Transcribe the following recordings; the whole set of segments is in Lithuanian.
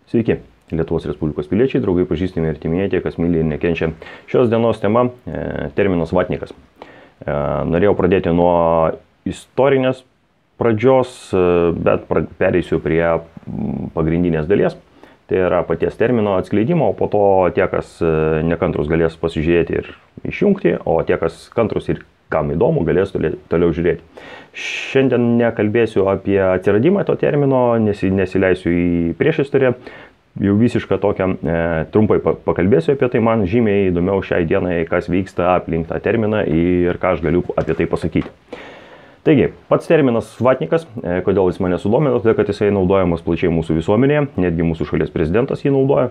Sveiki, Lietuvos Respublikos piliečiai, draugai, pažįstami ir artimieji, tie, kas myli ir nekenčia. Šios dienos tema terminas vatnikas. Norėjau pradėti nuo istorinės pradžios, bet pereisiu prie pagrindinės dalies. Tai yra paties termino atskleidimo, o po to tie, kas nekantrus, galės pasižiūrėti ir išjungti, o tie, kas kantrus ir kam įdomu, galės toliau žiūrėti. Šiandien nekalbėsiu apie atsiradimą to termino, nesileisiu į priešistorę. Jau visišką tokią, trumpai pakalbėsiu apie tai, man žymiai įdomiau šiai dienai, kas vyksta aplink tą terminą ir ką aš galiu apie tai pasakyti. Taigi, pats terminas vatnikas, kodėl jis mane sudomino, todėl kad jisai naudojamas plačiai mūsų visuomenėje, netgi mūsų šalies prezidentas jį naudoja.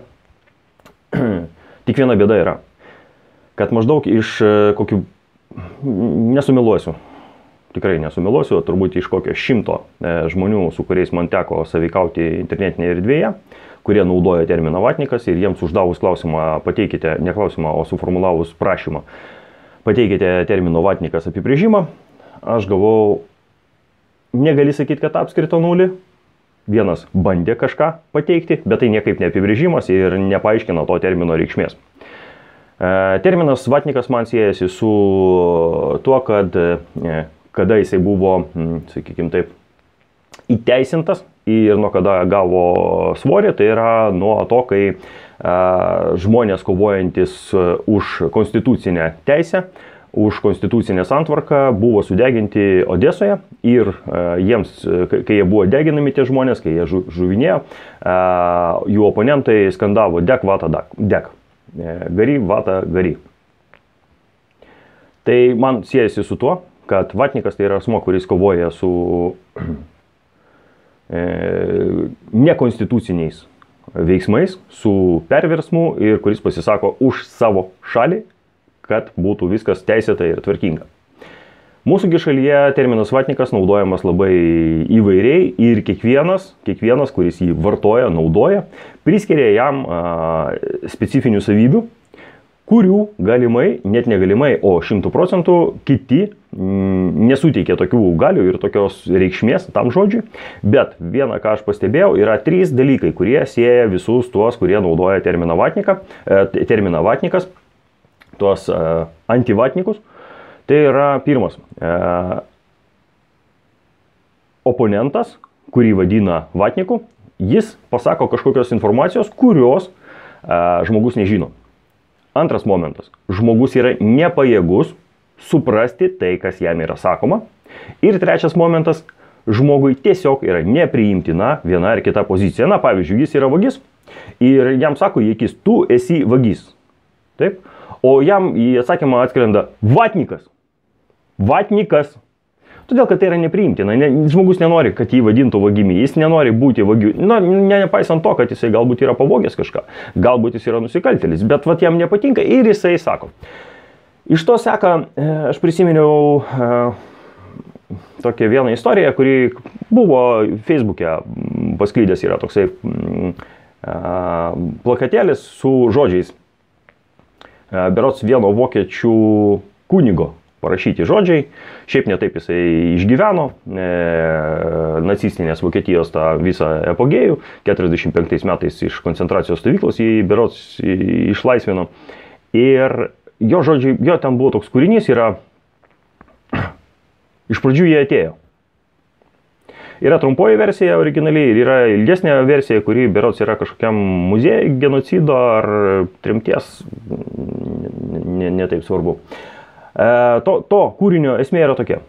Tik viena bėda yra, kad maždaug iš kokių, nesumeluosiu, tikrai nesumeluosiu, turbūt iš kokio 100 žmonių, su kuriais man teko sąveikauti internetinėje erdvėje, kurie naudoja terminą vatnikas ir jiems uždavus klausimą, pateikite, ne klausimą, o suformulavus prašymą, pateikite termino vatnikas apibrėžimą, aš gavau, negali sakyti, kad apskrito nulį. Vienas bandė kažką pateikti, bet tai niekaip neapibrėžimas ir nepaaiškina to termino reikšmės. Terminas vatnikas man siejasi su tuo, kad kada jisai buvo, sakykime taip, įteisintas ir nuo kada gavo svorį, tai yra nuo to, kai žmonės kovojantis už konstitucinę teisę, už konstitucinę santvarką buvo sudeginti Odesoje ir jiems, kai jie buvo deginami tie žmonės, kai jie žuvinėjo, jų oponentai skandavo dek vata dek, gari vata gari. Tai man siejasi su tuo, kad vatnikas tai yra asmuo, kuris kovoja su nekonstituciniais veiksmais, su perversmu ir kuris pasisako už savo šalį, kad būtų viskas teisėta ir tvarkinga. Mūsųgi šalyje terminas vatnikas naudojamas labai įvairiai ir kiekvienas, kuris jį vartoja, naudoja, priskiria jam specifinių savybių, kurių galimai, net negalimai, o 100% kiti nesuteikia tokių galių ir tokios reikšmės tam žodžiui. Bet viena, ką aš pastebėjau, yra 3 dalykai, kurie sieja visus tuos, kurie naudoja terminą vatnikas, tuos antivatnikus. Tai yra pirmas, oponentas, kurį vadina vatniku, jis pasako kažkokios informacijos, kurios žmogus nežino. Antras momentas, žmogus yra nepajėgus suprasti tai, kas jam yra sakoma. Ir trečias momentas, žmogui tiesiog yra nepriimtina viena ar kita pozicija. Na, pavyzdžiui, jis yra vagis ir jam sako į akis, tu esi vagis. Taip? O jam į atsakymą atskrenda vatnikas. Vatnikas. Todėl, kad tai yra nepriimtina. Žmogus nenori, kad jį vadintų vagimi. Jis nenori būti vagiu. Na, nepaisant to, kad jisai galbūt yra pavogęs kažką. Galbūt jis yra nusikaltėlis. Bet vat jam nepatinka ir jisai sako. Iš to seka, aš prisiminiau tokią vieną istoriją, kuri buvo Facebook'e pasklydęs, yra toksai plakatėlis su žodžiais. Berods vieno vokiečių kunigo parašyti žodžiai. Šiaip netaip jisai išgyveno nacistinės Vokietijos tą visą epogėjų. 45 metais iš koncentracijos stovyklos jį berods išlaisvino. Ir jo žodžiai, jo ten buvo toks kūrinys, yra iš pradžių jie atėjo. Yra trumpoji versija originaliai ir yra ilgesnė versija, kuri berods yra kažkokiam muziejui genocido ar tremties, netaip svarbu. To kūrinio esmė yra tokia.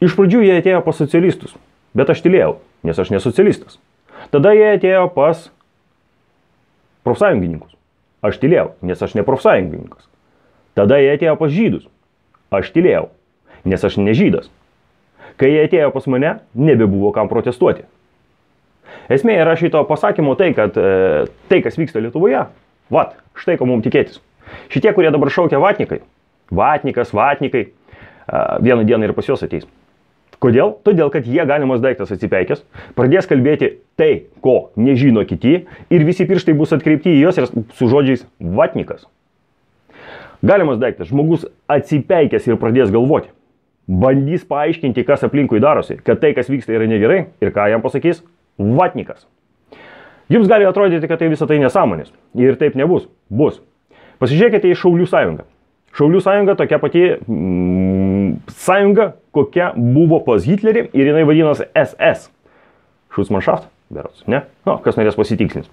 Iš pradžių jie atėjo pas socialistus, bet aš tylėjau, nes aš nesocialistas. Tada jie atėjo pas profsąjungininkus. Aš tylėjau, nes aš ne profsąjungininkas. Tada jie atėjo pas žydus. Aš tylėjau, nes aš ne žydas. Kai jie atėjo pas mane, nebebuvo kam protestuoti. Esmė yra šito pasakymo tai, kad tai, kas vyksta Lietuvoje, štai ko mums tikėtis. Šitie, kurie dabar šaukia vatnikai, vatnikai, vieną dieną ir pas juos ateis. Kodėl? Todėl, kad jie galimas daiktas atsipeikęs, pradės kalbėti tai, ko nežino kiti ir visi pirštai bus atkreipti į juos ir su žodžiais vatnikas. Galimas daiktas, žmogus atsipeikęs ir pradės galvoti. Bandys paaiškinti, kas aplinkui darosi, kad tai, kas vyksta, yra negerai ir ką jam pasakys vatnikas. Jums gali atrodyti, kad tai visą tai nesąmonės. Ir taip nebus. Bus. Pasižiūrėkite į Šaulių sąjungą. Šaulių sąjunga tokia pati sąjunga, kokia buvo pas Hitlerį ir jinai vadinosi SS. Schutzmannschaft, berods, ne? Nu, kas norės pasitikslins.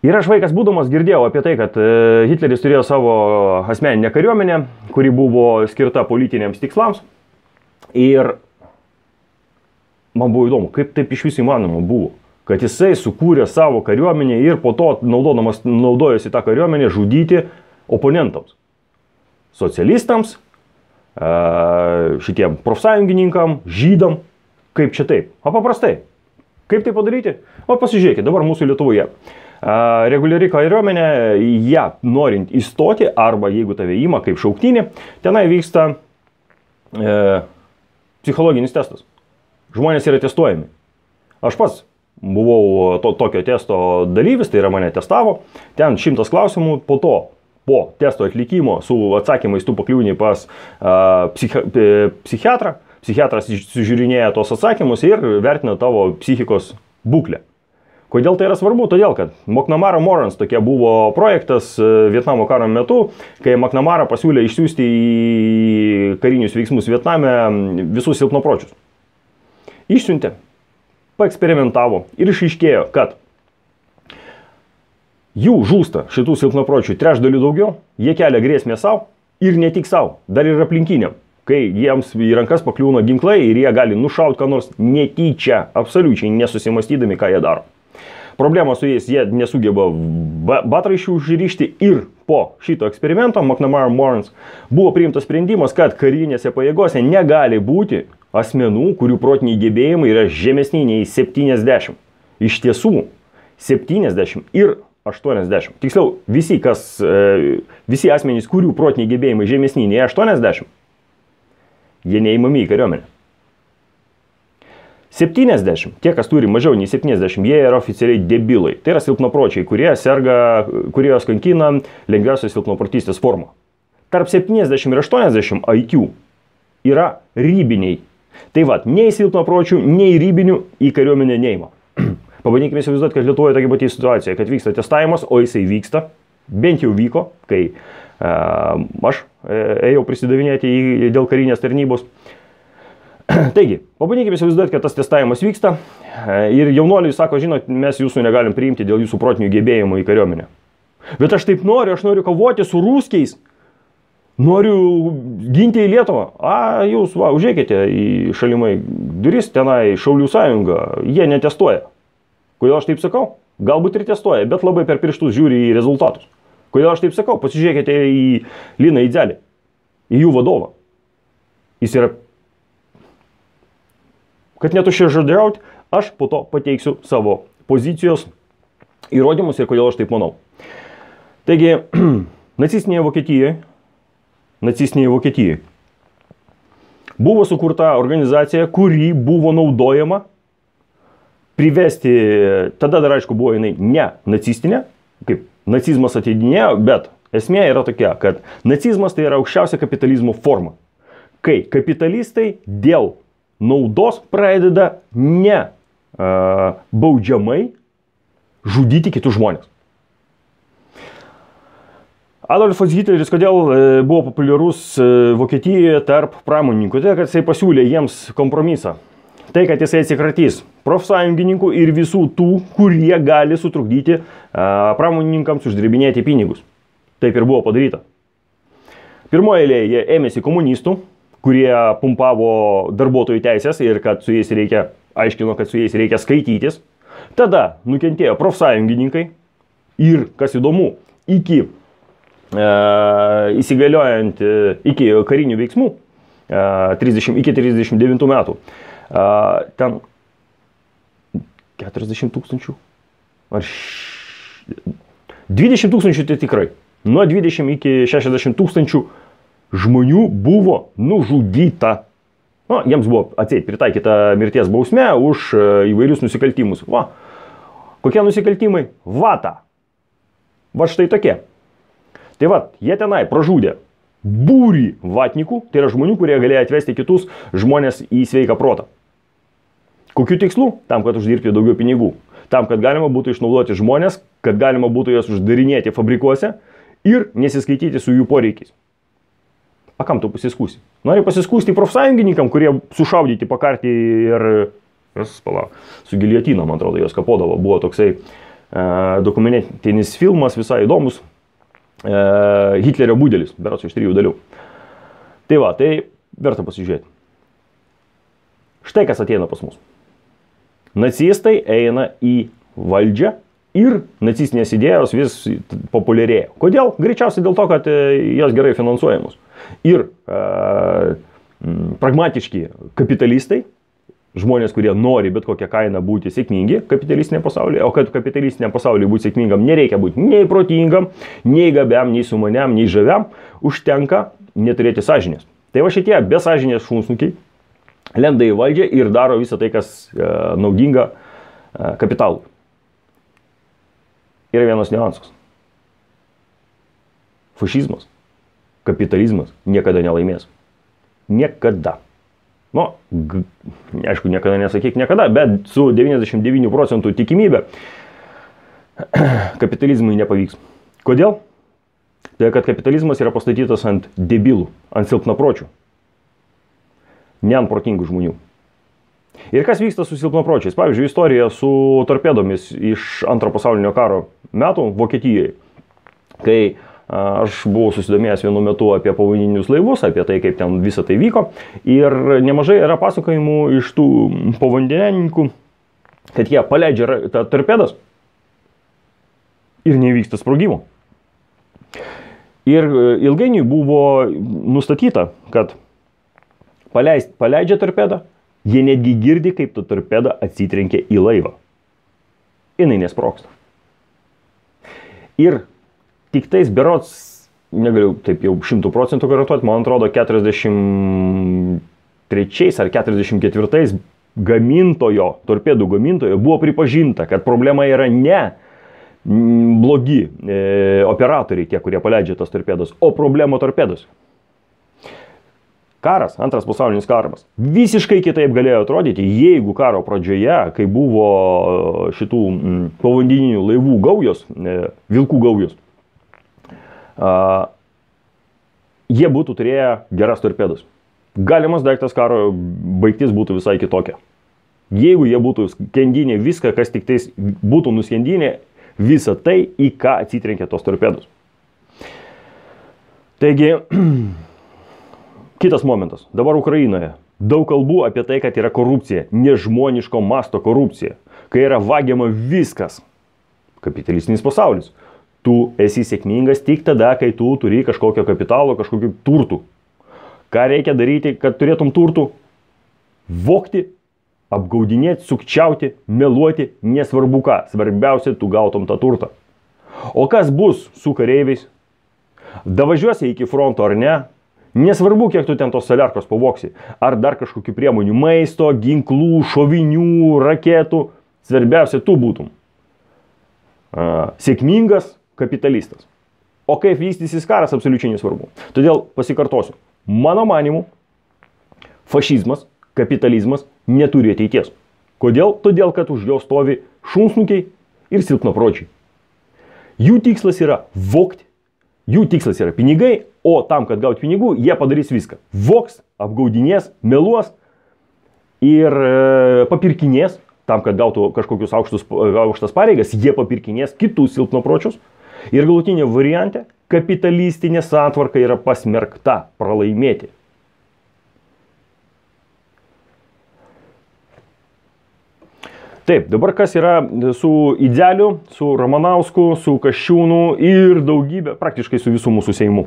Ir aš vaikas būdamas girdėjau apie tai, kad Hitleris turėjo savo asmeninę kariuomenę, kuri buvo skirta politiniams tikslams. Ir man buvo įdomu, kaip taip iš vis įmanoma buvo, kad jisai sukūrė savo kariuomenę ir po to naudojosi tą kariuomenę žudyti oponentams. Socialistams, šitiem profsąjungininkam, žydam. Kaip čia taip? O paprastai. Kaip tai padaryti? O pasižiūrėkit, dabar mūsų Lietuvoje. Reguliari kariuomenė, ją norint įstoti, arba jeigu tave įima kaip šauktinį, tenai vyksta psichologinis testas. Žmonės yra testuojami. Aš pats buvau tokio testo dalyvis, tai yra mane testavo. Ten 100 klausimų, po testo atlikimo su atsakymais tu pakliūni pas psichiatrą. Psichiatras sužiūrinėja tos atsakymus ir vertina tavo psichikos būklę. Kodėl tai yra svarbu? Todėl, kad McNamara Morans tokia buvo projektas Vietnamo karo metu, kai McNamara pasiūlė išsiųsti į karinius veiksmus Vietname visus silpnapročius. Išsiuntė, paeksperimentavo ir išaiškėjo, kad jų žūsta šitų silpnapročių trečdalių daugiau, jie kelia grėsmę savo ir ne tik savo, dar ir aplinkiniam. Kai jiems į rankas pakliūna ginklai ir jie gali nušauti ką nors netyčia, absoliučiai nesusimastydami, ką jie daro. Problema su jais, jie nesugeba batraiščių užrišti ir po šito eksperimento McNamara Morans buvo priimtas sprendimas, kad karinėse pajėgose negali būti asmenų, kurių protiniai gebėjimai yra žemesni nei 70. Iš tiesų 70 ir 80. Tiksliau, visi asmenys, kurių protiniai gebėjimai žemesni nei 80, jie neįmami į kariuomenę. 70, tie, kas turi mažiau nei 70, jie yra oficialiai debilai. Tai yra silpnapročiai, kurie juos kankina lengviausios silpnaprotystės forma. Tarp 70 ir 80 IQ yra ribiniai. Tai va, nei silpnapročių, nei ribinių į kariuomenę neima. Pabandykime įsivaizduoti, kad Lietuvoje tokia pati situacija, kad vyksta testavimas, o jisai vyksta, bent jau vyko, kai aš ėjau prisidavinėti dėl karinės tarnybos. Taigi, pabandykime įsivaizduoti, kad tas testavimas vyksta ir jaunuoliai sako, žinot, mes jūsų negalim priimti dėl jūsų protinių gebėjimų į kariuomenę. Bet aš taip noriu, aš noriu kovoti su ruskiais, noriu ginti į Lietuvą. Jūs, užėkite į šalimai duris, tenai Šaulių sąjunga, jie netestuoja. Kodėl aš taip sakau? Galbūt ir testuoja, bet labai per pirštus žiūri į rezultatus. Kodėl aš taip sakau? Pasižiūrėkite į Liną Idzelį, į jų vadovą. Jis yra, kad netuščiažodžiauti, aš po to pateiksiu savo pozicijos įrodymus ir kodėl aš taip manau. Taigi, nacistinėje Vokietijoje buvo sukurta organizacija, kuri buvo naudojama privesti, tada dar aišku buvo jinai ne nacistinė, kaip nacizmas ateidinėjo, bet esmė yra tokia, kad nacizmas tai yra aukščiausia kapitalizmo forma. Kai kapitalistai dėl naudos pradeda ne baudžiamai žudyti kitus žmonės. Adolfas Hitleris kodėl buvo populiarus Vokietijoje tarp pramonininkų? Tai, kad jisai pasiūlė jiems kompromisą. Tai, kad jisai atsikratys profsąjungininkų ir visų tų, kurie gali sutrukdyti pramonininkams uždirbinėti pinigus. Taip ir buvo padaryta. Pirmoje eilėje jie ėmėsi komunistų, kurie pumpavo darbuotojų teisės ir kad su jais aiškino, kad su jais reikia skaitytis. Tada nukentėjo profsąjungininkai ir, kas įdomu, iki įsigaliojant iki karinių veiksmų iki 39 metų ten 40 tūkstančių ar 20 tūkstančių tai tikrai nuo 20 iki 60 tūkstančių žmonių buvo nužudyta. Jiems buvo atseit pritaikyta mirties bausmė už įvairius nusikaltimus. Kokie nusikaltimai? Vata. Va štai tokie. Tai va, jie tenai pražudė būrį vatnikų, tai yra žmonių, kurie galėjo atvesti kitus žmonės į sveiką protą. Kokiu tikslu? Tam, kad uždirbti daugiau pinigų. tam, kad galima būtų išnaudoti žmonės, kad galima būtų juos uždarinėti fabrikuose ir nesiskaityti su jų poreikiais. A kam tu pasiskūsi? Nori pasiskūsti profsąjungininkam, kurie sušaudyti pakartį ir su giljotina, man atrodo, jos kapodavo. Buvo toksai dokumentinis filmas, visai įdomus. Hitlerio budelis, berods iš 3 dalių. Tai va, tai verta pasižiūrėti. Štai kas ateina pas mus. Nacistai eina į valdžią ir nacistinės idėjos vis populiarėja. Kodėl? Greičiausiai dėl to, kad jos gerai finansuojamos. Ir pragmatiški kapitalistai, žmonės, kurie nori bet kokią kainą būti sėkmingi kapitalistinėje pasaulyje, o kad kapitalistinėje pasaulyje būti sėkmingam nereikia būti nei protingam, nei gabiam, nei sumaniam, nei žaviam, užtenka neturėti sąžinės. Tai va šitie be sąžinės šunsnukiai lenda į valdžią ir daro visą tai, kas naudinga kapitalui. Yra vienas niuansas. Fašizmas, kapitalizmas niekada nelaimės. Niekada. Nu, aišku, niekada nesakyk niekada, bet su 99% tikimybė kapitalizmui nepavyks. Kodėl? Tai kad kapitalizmas yra pastatytas ant debilų, ant silpnapročių, ne ant protingų žmonių. Ir kas vyksta su silpnapročiais? Pavyzdžiui, istorija su torpedomis iš Antro pasaulinio karo metų Vokietijoje, kai aš buvau susidomėjęs vienu metu apie povandeninius laivus, apie tai, kaip ten visą tai vyko. Ir nemažai yra pasakojimų iš tų povandenininkų, kad jie paleidžia tą torpedas ir nevyksta sprogimo. Ir ilgainiui buvo nustatyta, kad paleidžia torpedą, jie netgi girdi, kaip ta torpeda atsitrenkia į laivą. Jinai nesprogsta. Ir tik tais berods, negaliu taip jau 100% garantuoti, man atrodo 43 ar 44 gamintojo, torpedų gamintojo buvo pripažinta, kad problema yra ne blogi operatoriai, tie, kurie paleidžia tas torpedas, o problema torpedos. Karas, Antras pasaulinis karas, visiškai kitaip galėjo atrodyti, jeigu karo pradžioje, kai buvo šitų povandeninių laivų gaujos, vilkų gaujos, jie būtų turėję geras torpedas. Galimas daiktas karo baigtis būtų visai kitokia. Jeigu jie būtų skendinę viską, kas tik tais būtų nuskendinę, visą tai, į ką atsitrenkia tos torpedos. Taigi, kitas momentas. Dabar Ukrainoje daug kalbų apie tai, kad yra korupcija, nežmoniško masto korupcija, kai yra vagiama viskas. Kapitalistinis pasaulis. Tu esi sėkmingas tik tada, kai tu turi kažkokio kapitalo, kažkokių turtų. Ką reikia daryti, kad turėtum turtų? Vogti, apgaudinėti, sukčiauti, meluoti, nesvarbu ką. Svarbiausia, tu gautum tą turtą. O kas bus su kareiviais? Davažiuosi iki fronto ar ne? Nesvarbu, kiek tu ten tos saliarkos pavoksi. Ar dar kažkokių priemonių, maisto, ginklų, šovinių, raketų. Svarbiausia, tu būtum sėkmingas kapitalistas. O kaip vystysis karas, absoliučiai nesvarbu. Todėl pasikartosiu. Mano manimu, fašizmas, kapitalizmas neturi ateities. Kodėl? Todėl, kad už jo stovi šunsnukiai ir silpnapročiai. Jų tikslas yra vogti, jų tikslas yra pinigai, o tam, kad gauti pinigų, jie padarys viską. Vogs, apgaudinės, meluos ir papirkinės, tam, kad gautų kažkokius aukštas pareigas, jie papirkinės kitus silpnapročius. Ir galutinė variante, kapitalistinė santvarka yra pasmerkta pralaimėti. Taip, dabar kas yra su Idealiu, su Ramanausku, su Kasčiūnu ir daugybė, praktiškai su visų mūsų Seimu.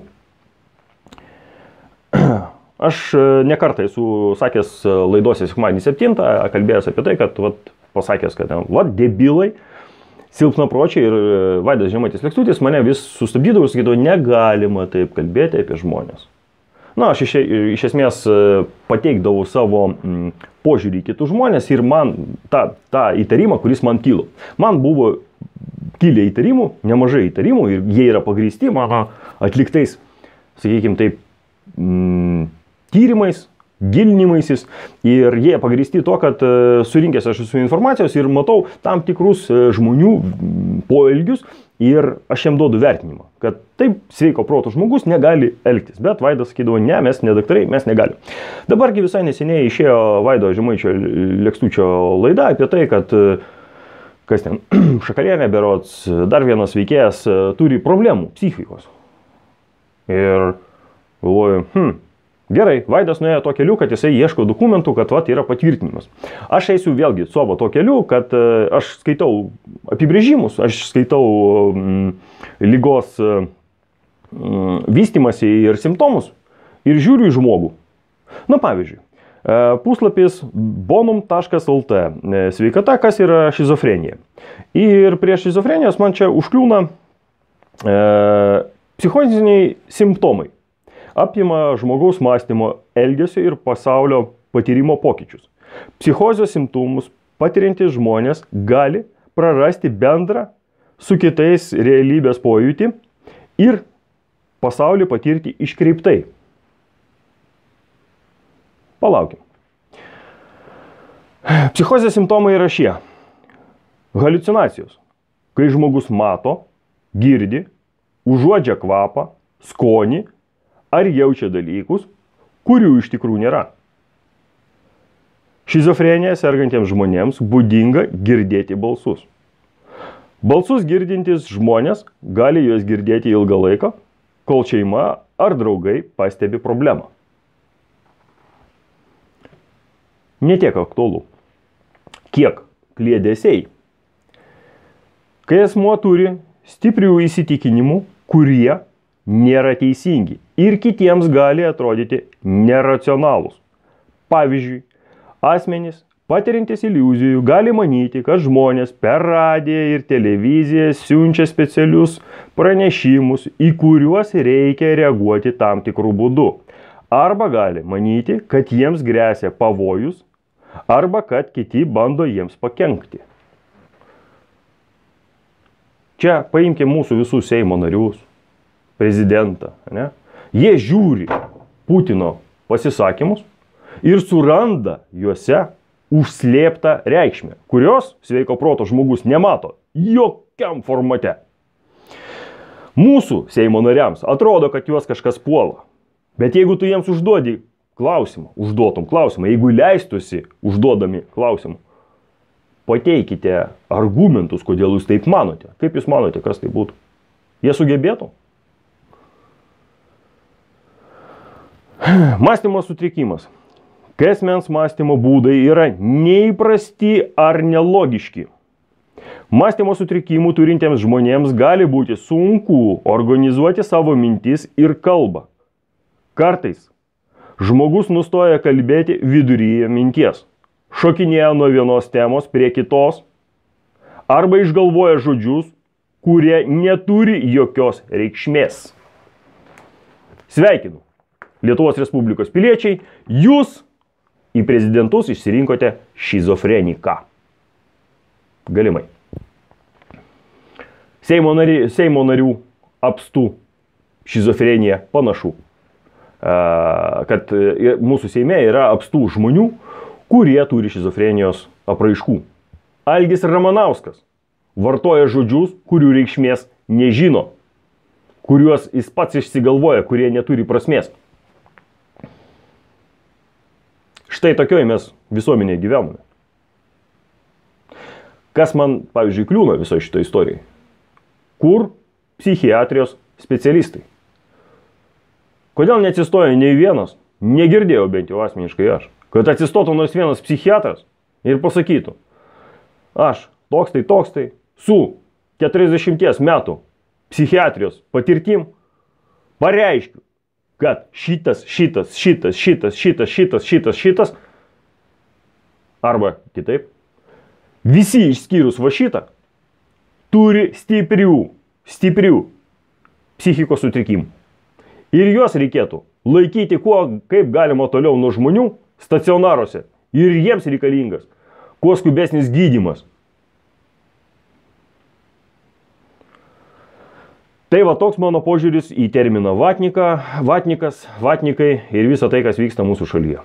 Aš nekartą esu sakęs laidose sekmadienį 7, kalbėjęs apie tai, kad pasakęs, kad debilai, silpnapročiai ir Vaidas Žemaitis Lekstutis mane vis sustabdydavo ir sakydavo, negalima taip kalbėti apie žmonės. Na, aš iš esmės pateikdavau savo požiūrį į kitus žmonės ir man tą įtarimą, kuris man kilo. Man buvo kilę įtarimų, nemažai įtarimų ir jie yra pagrįsti mano atliktais, sakykime taip, tyrimais gilinimaisis ir jie pagrįsti to, kad surinkęs aš esu informacijos ir matau tam tikrus žmonių poelgius ir aš jam duodu vertinimą, kad taip sveiko proto žmogus negali elgtis, bet Vaidas sakydavo, ne, mes ne daktarai, mes negalim. Dabargi visai neseniai išėjo Vaido Žemaičio Lekstučio laida apie tai, kad kas ten, Šakalienė berods, dar vienas veikėjas turi problemų psichikos. Ir galvoju, gerai, Vaidas nuėjo to keliu, kad jisai ieško dokumentų, kad vat yra patvirtinimas. Aš eisiu vėlgi savo to keliu, kad aš skaitau apibrėžimus, aš skaitau lygos vystimasi ir simptomus ir žiūriu į žmogų. Na pavyzdžiui, puslapis bonum.lt sveikata, kas yra šizofrenija. Ir prie šizofrenijos man čia užkliūna psichoziniai simptomai. Apima žmogaus mąstymo, elgesio ir pasaulio patyrimo pokyčius. Psichozijos simptomus patiriantys žmonės gali prarasti bendrą su kitais realybės pojūtį ir pasaulį patirti iškreiptai. Palaukim. Psichozės simptomai yra šie. Haliucinacijos. Kai žmogus mato, girdi, užuodžia kvapą, skonį, ar jaučia dalykus, kurių iš tikrųjų nėra. Šizofrenija sergantiems žmonėms būdinga girdėti balsus. Balsus girdintys žmonės gali juos girdėti ilgą laiką, kol šeima ar draugai pastebi problemą. Netiek aktualu, kiek kliedesiai. Kai asmuo turi stiprių įsitikinimų, kurie nėra teisingi ir kitiems gali atrodyti neracionalūs. Pavyzdžiui, asmenys patiriantys iliuzijų gali manyti, kad žmonės per radiją ir televiziją siunčia specialius pranešimus, į kuriuos reikia reaguoti tam tikrų būdų. Arba gali manyti, kad jiems gresia pavojus, arba kad kiti bando jiems pakenkti. Čia paimkime mūsų visų Seimo narius, prezidentą, ne? Jie žiūri Putino pasisakymus ir suranda juose užslėptą reikšmę, kurios sveiko proto žmogus nemato jokiam formate. Mūsų Seimo nariams atrodo, kad juos kažkas puola, bet jeigu tu jiems užduotum klausimą, jeigu leistusi užduodami klausimą, pateikite argumentus, kodėl jūs taip manote. Kaip jūs manote, kas tai būtų? Jie sugebėtų? Mąstymo sutrikimas. Kai asmens mąstymo būdai yra neįprasti ar nelogiški. Mąstymo sutrikimų turintiems žmonėms gali būti sunku organizuoti savo mintis ir kalbą. Kartais žmogus nustoja kalbėti viduryje minties, šokinėja nuo vienos temos prie kitos, arba išgalvoja žodžius, kurie neturi jokios reikšmės. Sveikinu, Lietuvos Respublikos piliečiai, jūs į prezidentus išsirinkote šizofreniką. Galimai. Seimo narių apstų šizofrenija panašu, kad mūsų Seime yra apstų žmonių, kurie turi šizofrenijos apraiškų. Algis Ramanauskas vartoja žodžius, kurių reikšmės nežino, kuriuos jis pats išsigalvoja, kurie neturi prasmės. Štai tokioje mes visuomenėje gyvename. Kas man, pavyzdžiui, kliūna viso šito istorijai? Kur psichiatrijos specialistai? Kodėl neatsistoja nei vienas, negirdėjau bent jau asmeniškai aš, kad atsistotų nors vienas psichiatras ir pasakytų, aš toks tai, su 40 metų psichiatrijos patirtim pareiškiu, kad šitas, arba kitaip, visi išskyrus va šitą, turi stiprių psichikos sutrikimų. Ir juos reikėtų laikyti kaip galima toliau nuo žmonių stacionaruose. Ir jiems reikalingas kuo skubesnis gydymas. Tai va toks mano požiūris į terminą vatnikas, vatnikai ir visą tai, kas vyksta mūsų šalyje.